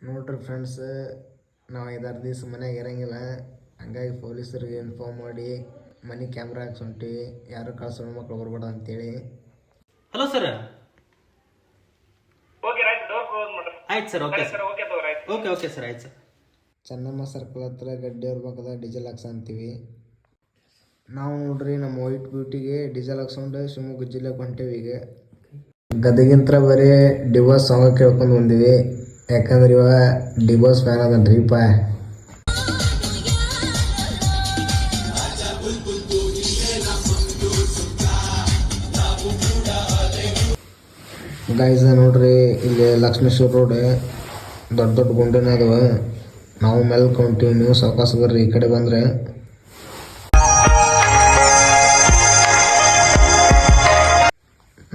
ನೋಡ್ರಿ ಫ್ರೆಂಡ್ಸ್, ನಾವು 5-6 ದಿವಸ ಮನ್ಯಾಗ ಇರಂಗಿಲ್ಲ. ಹಂಗಾಗಿ ಪೊಲೀಸರಿಗೆ ಇನ್ಫಾರ್ಮ್ ಮಾಡಿ ಮನೆ ಕ್ಯಾಮ್ರಾ ಹಾಕಿ ಹೊಂಟಿವಿ. ಯಾರು ಕಳ್ಸೋ ಮಕ್ಕಳು ಬರ್ಬೇಡ ಅಂತೇಳಿ. Hello sir. ಆಯ್ತು sir. Okay sir. Okay sir. ಆಯ್ತು ಸರ್. ಚೆನ್ನಮ್ಮ ಸರ್ಕಲ್ ಹತ್ರ ಗಡ್ಡೆಯವ್ರ ಪಕ್ಕದ ಡೀಸೆಲ್ ಹಾಕ್ಸ ಅಂತೀವಿ. ನಾವು ನೋಡ್ರಿ ನಮ್ಮ ವೈಟ್ ಬ್ಯೂಟಿಗೆ ಡೀಸೆಲ್ ಹಾಕ್ಸ್ಕೊಂಡು ಶಿವಮೊಗ್ಗ ಜಿಲ್ಲೆಗೆ ಹೊಂಟೇವಿ. ಈಗ ಗದಗಿಂತ್ರ ಬರೀ ಡಿವೋರ್ಸ್ ಸಾಂಗ್ ಕೇಳ್ಕೊಂಡು ಬಂದೀವಿ. ಯಾಕಂದ್ರೆ ಇವಾಗ ಡಿವೋರ್ಸ್ ಫ್ಯಾನ್ ಅದನ್ರಿಪ್ಪ. ಗೈಸ್ ನೋಡ್ರಿ, ಇಲ್ಲಿ ಲಕ್ಷ್ಮೇಶ್ವರ ರೋಡ್ ದೊಡ್ಡ ದೊಡ್ಡ ಗುಂಡಿನ ಅದಾವ. ನಾವು ಮೇಲೆ ಹೊಂಟೀವಿ, ನೀವು ಸಾವಕಾಶ ಬರ್ರಿ ಈ ಕಡೆ ಬಂದ್ರೆ.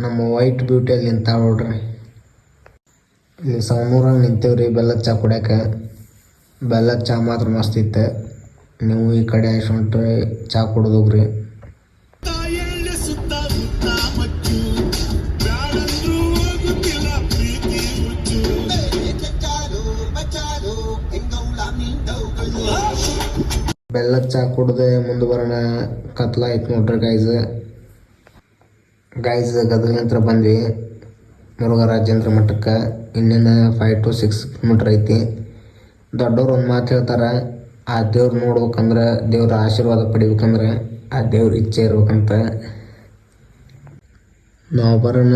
ನಮ್ಮ ವೈಟ್ ಬ್ಯೂಟಿಯಲ್ಲಿ ನಿಂತ ನೋಡ್ರಿ. ಇಲ್ಲಿ ಸವಣೂರಾಗ ನಿಂತೇವ್ರಿ ಬೆಲ್ಲದ ಚಾ ಕುಡ್ಯಾಕ. ಬೆಲ್ಲದ ಚಾ ಮಾತ್ರ ಮಸ್ತ್ ಇತ್ತು. ನೀವು ಈ ಕಡೆ ಹೊಂಟ್ರಿ ಚಾ ಕುಡ್ದೋಗ್ರಿ. ಬೆಲ್ಲದ ಚಾ ಕುಡ್ದೆ ಮುಂದೆ ಬರೋಣ. ಕತ್ಲಾಯ್ತು ನೋಡ್ರಿ ಗೈಸ್ ಗದಗಿಂತ್ರ ಬಂದ್ವಿ ಮುರುಘರಾಜೇಂದ್ರ ಮಠಕ್ಕೆ. ಇನ್ನೇನು 5 to 6 ಕಿಲೋಮೀಟ್ರ್ ಐತಿ. ದೊಡ್ಡವ್ರು ಒಂದು ಮಾತು ಹೇಳ್ತಾರೆ, ಆ ದೇವ್ರು ನೋಡ್ಬೇಕಂದ್ರೆ, ದೇವ್ರ ಆಶೀರ್ವಾದ ಪಡಿಬೇಕಂದ್ರೆ ಆ ದೇವ್ರ ಇಚ್ಛೆ ಇರ್ಬೇಕಂತ. ನಾವು ಬರೋಣ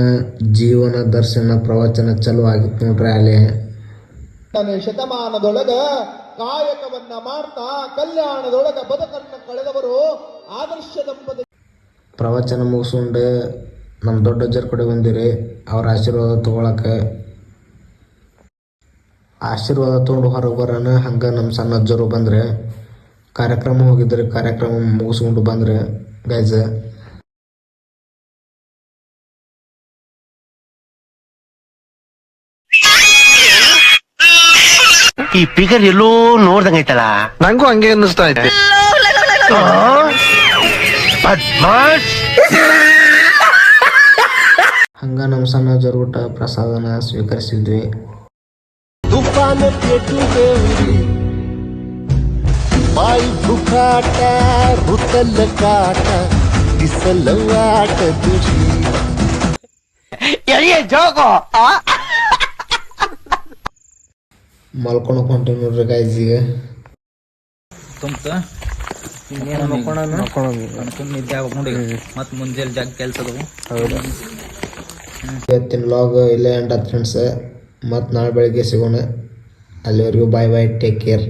ಜೀವನ ದರ್ಶನ ಪ್ರವಚನ ಚಲೋ ಆಗಿತ್ತು ನೋಡ್ರಿ. ಅಲ್ಲೇ ಶತಮಾನದೊಳಗ ಕಾಯಕವನ್ನ ಮಾಡ್ತಾ ಕಲ್ಯಾಣದೊಳಗ ಬದುಕನ್ನು ಕಳೆದವರು ಆದರ್ಶ ದಂಪತಿ. ಪ್ರವಚನ ಮುಗಿಸ್ಕೊಂಡು ನಮ್ಮ ದೊಡ್ಡ ಅಜ್ಜರ ಕಡೆ ಬಂದಿರಿ. ಅವ್ರ ಆಶೀರ್ವಾದ ತೊಗೊಳಕ್ಕೆ. ಆಶೀರ್ವಾದ ತೊಗೊಂಡು ಹೊರಗೆ ಬರೋಣ. ಹಂಗೆ ನಮ್ಮ ಸಣ್ಣ ಅಜ್ಜರು ಬಂದರೆ ಕಾರ್ಯಕ್ರಮ ಹೋಗಿದ್ರಿ. ಕಾರ್ಯಕ್ರಮ ಮುಗಿಸ್ಕೊಂಡು ಬಂದರೆ ಗೈಸ್. ಈ ಫಿಗರ್ ಎಲ್ಲೋ ನೋಡ್ದಂಗೈತಲ್ಲ, ನಂಗೂ ಹಂಗೆ ಅನ್ನಿಸ್ತಾ ಐತೆ. ಹಂಗ ನಮ್ಮ ಸಣ್ಣ ಅಜ್ಜರು ಊಟ ಪ್ರಸಾದನ ಸ್ವೀಕರಿಸಿದ್ವಿ. ತುಫಾನ ಬಾಯಿ ದುಃಖಾಟ ಋತಲ್ಲ ಕಾಟ ಬಿಸಲವಾಟ ದುಷಿ ಜೋಗೋ ಮಲ್ಕೊಳಕ್ ಹೊಂಟೀವಿ ನೋಡ್ರಿ ಗೈಸ್. ಈಗ ನಿದ್ದೆ ಆಗ್ಬೇಕು ನೋಡಿ. ಮತ್ತೆ ಮುಂಜಾನೆ ಜಾಗ ಕೆಲಸ ಅದಾವು. ಹೌದು, ಇವತ್ತಿನ ವ್ಲಾಗ್ ಇಲ್ಲೇ ಎಂಡ್ ಆಯ್ತು ಫ್ರೆಂಡ್ಸ್. ಮತ್ತು ನಾಳೆ ಬೆಳಿಗ್ಗೆ ಸಿಗೋಣ. ಅಲ್ಲಿವರೆಗೂ ಬಾಯ್ ಬಾಯ್, ಟೇಕ್ ಕೇರ್.